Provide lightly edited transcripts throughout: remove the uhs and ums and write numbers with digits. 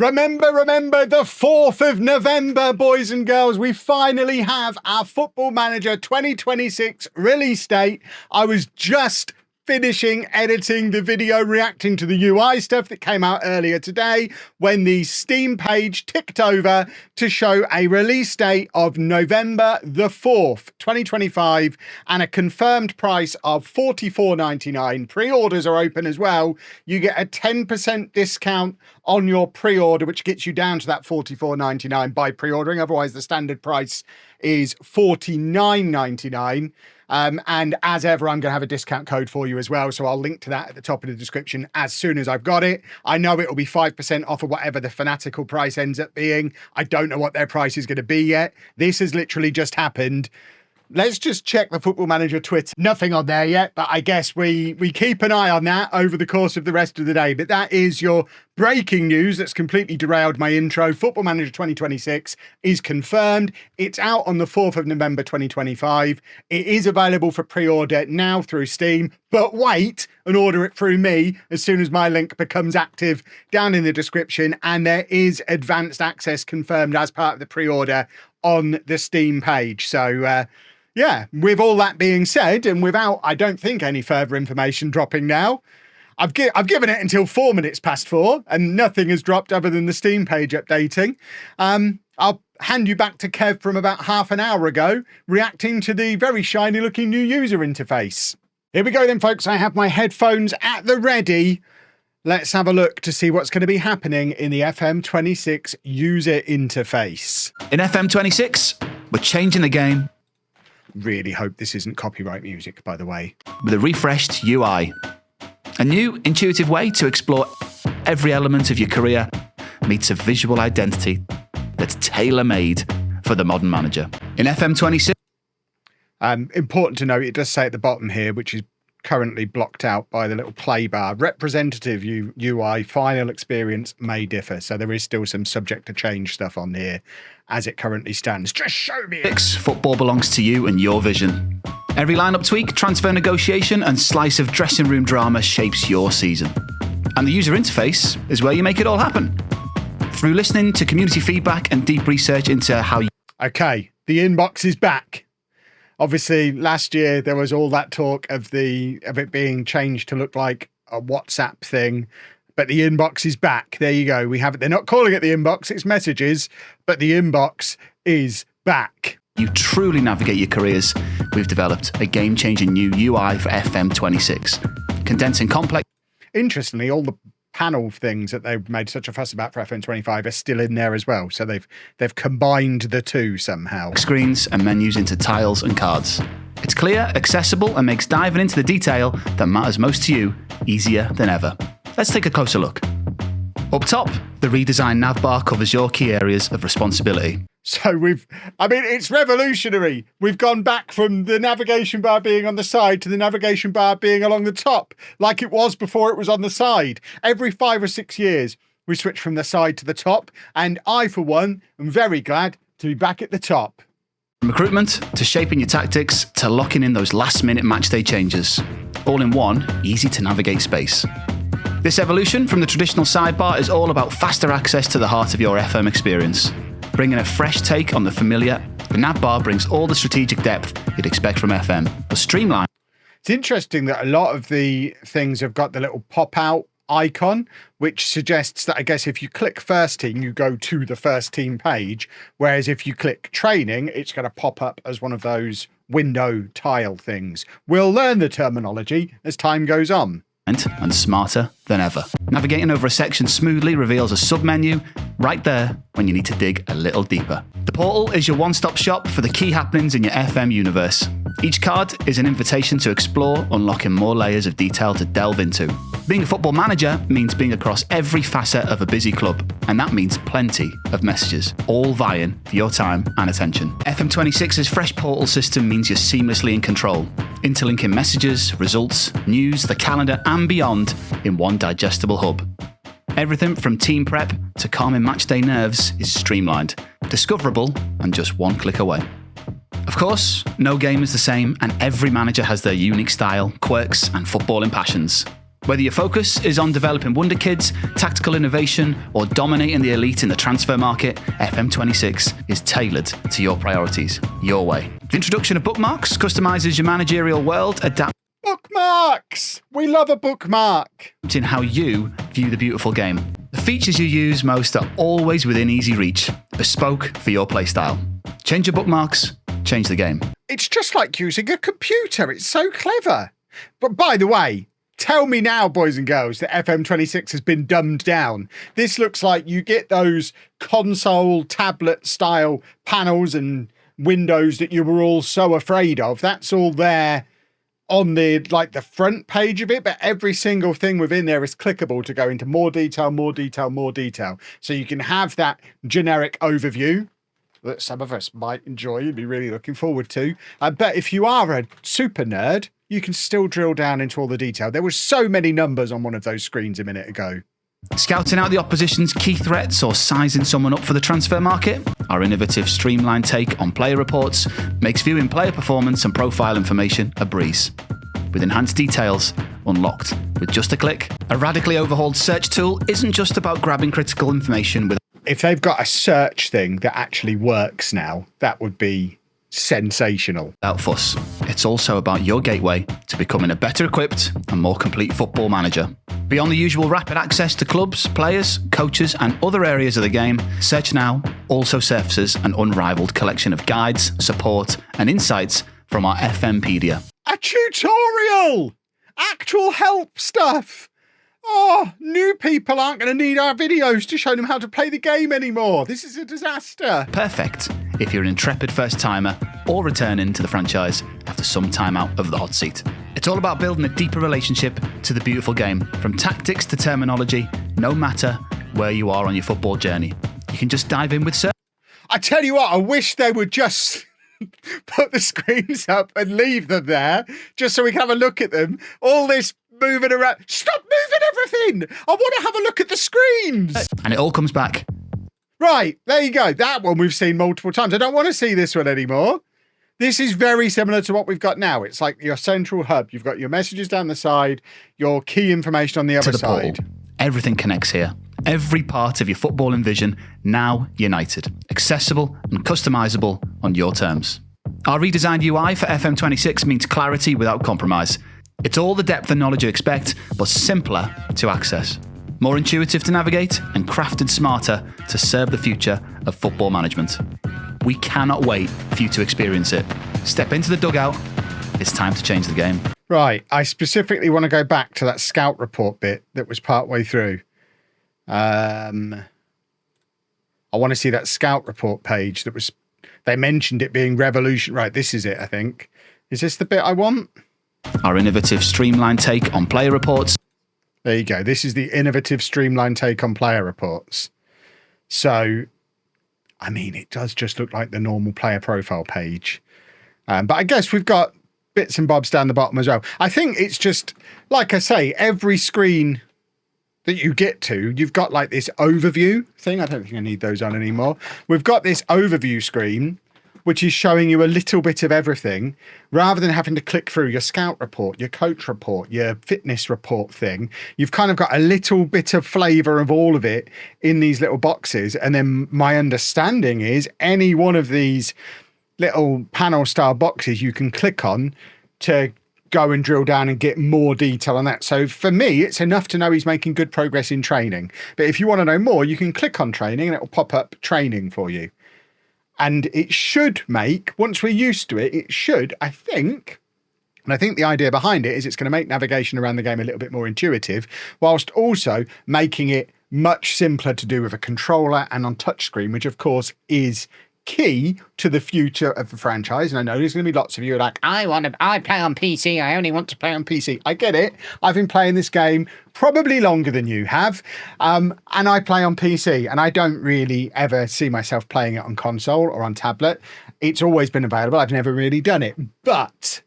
Remember the 4th of November, boys and girls. We finally have our Football Manager 2026 release date. I was just finishing editing the video reacting to the UI stuff that came out earlier today when the Steam page ticked over to show a release date of November the 4th, 2025, and a confirmed price of $44.99. Pre-orders are open as well. You get a 10% discount on your pre-order, which gets you down to that $44.99 by pre-ordering. Otherwise, the standard price is $49.99. And as ever, I'm going to have a discount code for you as well. So I'll link to that at the top of the description as soon as I've got it. I know it will be 5% off of whatever the fanatical price ends up being. I don't know what their price is going to be yet. This has literally just happened. Let's just check the Football Manager Twitter. Nothing on there yet, but I guess we keep an eye on that over the course of the rest of the day. But that is your breaking news that's completely derailed my intro. Football Manager 2026 is confirmed. It's out on the 4th of November 2025. It is available for pre-order now through Steam, but wait and order it through me as soon as my link becomes active down in the description. And there is advanced access confirmed as part of the pre-order on the Steam page. So, yeah, with all that being said, and without, I don't think, any further information dropping now, I've given it until 4 minutes past 4, and nothing has dropped other than the Steam page updating. I'll hand you back to Kev from about half an hour ago, reacting to the very shiny-looking new user interface. Here we go then, folks. I have my headphones at the ready. Let's have a look to see what's going to be happening in the FM26 user interface. In FM26, we're changing the game. Really hope this isn't copyright music, by the way. With a refreshed UI. A new, intuitive way to explore every element of your career meets a visual identity that's tailor-made for the modern manager. In FM26... important to note, it does say at the bottom here, which is currently blocked out by the little play bar, representative UI, final experience may differ. So there is still some subject to change stuff on here as it currently stands. Just show me it. Football belongs to you and your vision. Every lineup tweak, transfer negotiation, and slice of dressing room drama shapes your season. And the user interface is where you make it all happen. Through listening to community feedback and deep research into how you... Okay, the inbox is back. Obviously, last year there was all that talk of it being changed to look like a WhatsApp thing, but the inbox is back. There you go. We have it. They're not calling it the inbox, it's messages, but the inbox is back. You truly navigate your careers. We've developed a game-changing new UI for FM26, condensing complex... Interestingly, all the panel things that they've made such a fuss about for FM25 are still in there as well. So they've combined the two somehow. Screens and menus into tiles and cards. It's clear, accessible, and makes diving into the detail that matters most to you easier than ever. Let's take a closer look. Up top, the redesigned navbar covers your key areas of responsibility. So it's revolutionary. We've gone back from the navigation bar being on the side to the navigation bar being along the top, like it was before it was on the side. Every 5 or 6 years, we switch from the side to the top, and I, for one, am very glad to be back at the top. From recruitment, to shaping your tactics, to locking in those last-minute matchday changes. All in one, easy-to-navigate space. This evolution from the traditional sidebar is all about faster access to the heart of your FM experience. Bringing a fresh take on the familiar, the navbar brings all the strategic depth you'd expect from FM, but streamlined. It's interesting that a lot of the things have got the little pop-out icon, which suggests that, I guess, if you click first team, you go to the first team page, whereas if you click training, it's going to pop up as one of those window tile things. We'll learn the terminology as time goes on. And smarter than ever. Navigating over a section smoothly reveals a sub-menu right there when you need to dig a little deeper. The portal is your one-stop shop for the key happenings in your FM universe. Each card is an invitation to explore, unlocking more layers of detail to delve into. Being a football manager means being across every facet of a busy club, and that means plenty of messages, all vying for your time and attention. FM26's fresh portal system means you're seamlessly in control, interlinking messages, results, news, the calendar, and beyond in one digestible hub. Everything from team prep to calming matchday nerves is streamlined, discoverable, and just one click away. Of course, no game is the same, and every manager has their unique style, quirks, and footballing passions. Whether your focus is on developing wonder kids, tactical innovation, or dominating the elite in the transfer market, FM26 is tailored to your priorities, your way. The introduction of bookmarks customizes your managerial world, Bookmarks! We love a bookmark. adapting how you view the beautiful game. The features you use most are always within easy reach, bespoke for your playstyle. Change your bookmarks, change the game. It's just like using a computer. It's so clever. But by the way, tell me now, boys and girls, that FM26 has been dumbed down. This looks like you get those console tablet style panels and windows that you were all so afraid of. That's all there on the front page of it, but every single thing within there is clickable to go into more detail, more detail, more detail. So you can have that generic overview that some of us might enjoy and be really looking forward to. But if you are a super nerd, you can still drill down into all the detail. There were so many numbers on one of those screens a minute ago. Scouting out the opposition's key threats or sizing someone up for the transfer market? Our innovative streamlined take on player reports makes viewing player performance and profile information a breeze. With enhanced details unlocked with just a click. A radically overhauled search tool isn't just about grabbing critical information with... If they've got a search thing that actually works now, that would be sensational. Without fuss. It's also about your gateway to becoming a better equipped and more complete football manager. Beyond the usual rapid access to clubs, players, coaches and other areas of the game, Search Now also surfaces an unrivaled collection of guides, support and insights from our FMpedia. A tutorial! Actual help stuff! Oh, new people aren't going to need our videos to show them how to play the game anymore. This is a disaster. Perfect if you're an intrepid first-timer or returning to the franchise after some time out of the hot seat. It's all about building a deeper relationship to the beautiful game, from tactics to terminology, no matter where you are on your football journey. You can just dive in with Search. I tell you what, I wish they would just put the screens up and leave them there, just so we can have a look at them. All this moving around. Stop moving everything! I want to have a look at the screens! And it all comes back. Right, there you go. That one we've seen multiple times. I don't want to see this one anymore. This is very similar to what we've got now. It's like your central hub. You've got your messages down the side, your key information on the other side. Portal. Everything connects here. Every part of your footballing vision now united, accessible and customizable on your terms. Our redesigned UI for FM26 means clarity without compromise. It's all the depth and knowledge you expect, but simpler to access. More intuitive to navigate and crafted smarter to serve the future of football management. We cannot wait for you to experience it. Step into the dugout. It's time to change the game. Right. I specifically want to go back to that scout report bit that was partway through. I want to see that scout report page that was... They mentioned it being revolution. Right, this is it, I think. Is this the bit I want? Our innovative streamlined take on player reports. There you go. This is the innovative streamlined take on player reports. So, I mean, it does just look like the normal player profile page. But I guess we've got bits and bobs down the bottom as well. I think it's just, like I say, every screen that you get to, you've got like this overview thing. I don't think I need those on anymore. We've got this overview screen, which is showing you a little bit of everything, rather than having to click through your scout report, your coach report, your fitness report thing. You've kind of got a little bit of flavour of all of it in these little boxes. And then my understanding is any one of these little panel style boxes you can click on to go and drill down and get more detail on that. So for me, it's enough to know he's making good progress in training. But if you want to know more, you can click on training and it will pop up training for you. And it should make, once we're used to it, it should, I think, and I think the idea behind it is it's going to make navigation around the game a little bit more intuitive, whilst also making it much simpler to do with a controller and on touchscreen, which of course is key to the future of the franchise. And I know there's going to be lots of you who are like, I play on PC. I only want to play on PC. I get it. I've been playing this game probably longer than you have. And I play on PC and I don't really ever see myself playing it on console or on tablet. It's always been available. I've never really done it, but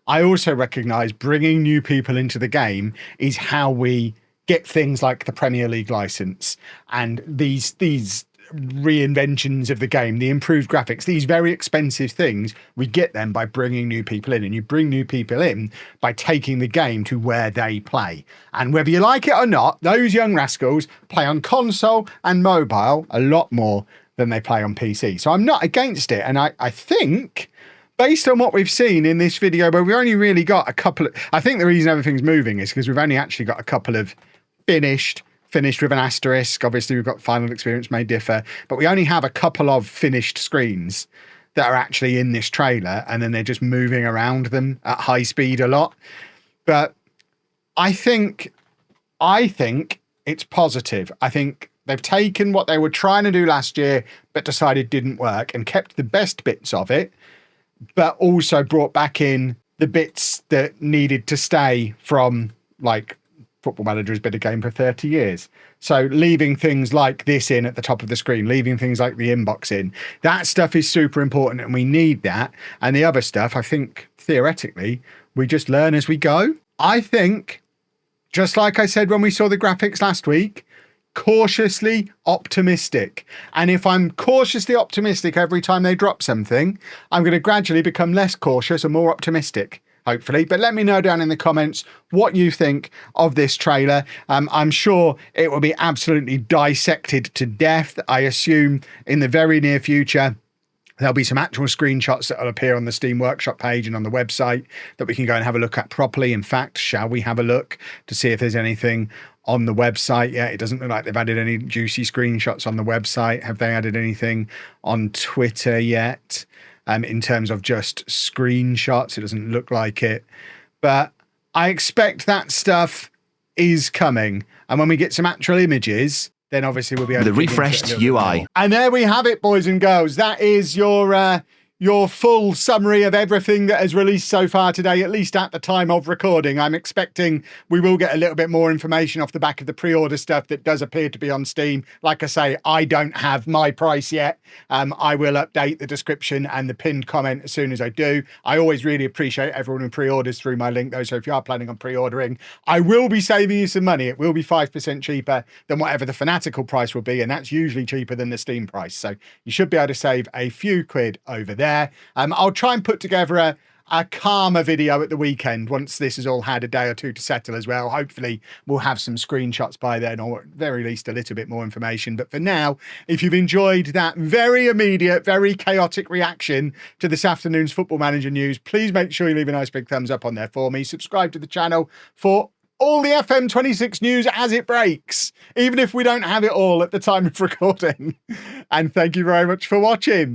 I also recognize bringing new people into the game is how we get things like the Premier League license and these reinventions of the game, the improved graphics, these very expensive things, we get them by bringing new people in. And you bring new people in by taking the game to where they play. And whether you like it or not, those young rascals play on console and mobile a lot more than they play on PC. So I'm not against it. And I think, based on what we've seen in this video, where we've only really got a couple of, I think the reason everything's moving is because we've only actually got a couple of finished with an asterisk. Obviously, we've got final experience may differ, but we only have a couple of finished screens that are actually in this trailer, and then they're just moving around them at high speed a lot. But I think it's positive. I think they've taken what they were trying to do last year, but decided didn't work, and kept the best bits of it, but also brought back in the bits that needed to stay from, like, Football Manager has been a game for 30 years. So leaving things like this in at the top of the screen, leaving things like the inbox in, that stuff is super important, and we need that. And the other stuff, I think, theoretically, we just learn as we go. I think, just like I said when we saw the graphics last week, cautiously optimistic. And if I'm cautiously optimistic every time they drop something, I'm going to gradually become less cautious and more optimistic, hopefully. But let me know down in the comments what you think of this trailer. I'm sure it will be absolutely dissected to death. I assume in the very near future, there'll be some actual screenshots that will appear on the Steam Workshop page and on the website that we can go and have a look at properly. In fact, shall we have a look to see if there's anything on the website yet? It doesn't look like they've added any juicy screenshots on the website. Have they added anything on Twitter yet? In terms of just screenshots, it doesn't look like it. But I expect that stuff is coming. And when we get some actual images, then obviously we'll be able to... The refreshed UI. And there we have it, boys and girls. That is your full summary of everything that has released so far today, at least at the time of recording. I'm expecting we will get a little bit more information off the back of the pre-order stuff that does appear to be on Steam. Like I say, I don't have my price yet. I will update the description and the pinned comment as soon as I do. I always really appreciate everyone who pre-orders through my link, though. So if you are planning on pre-ordering, I will be saving you some money. It will be 5% cheaper than whatever the Fanatical price will be, and that's usually cheaper than the Steam price. So you should be able to save a few quid over there. I'll try and put together a calmer video at the weekend once this has all had a day or two to settle as well. Hopefully we'll have some screenshots by then, or at very least a little bit more information. But for now, if you've enjoyed that very immediate, very chaotic reaction to this afternoon's Football Manager news, please make sure you leave a nice big thumbs up on there for me. Subscribe to the channel for all the FM26 news as it breaks, even if we don't have it all at the time of recording. And thank you very much for watching.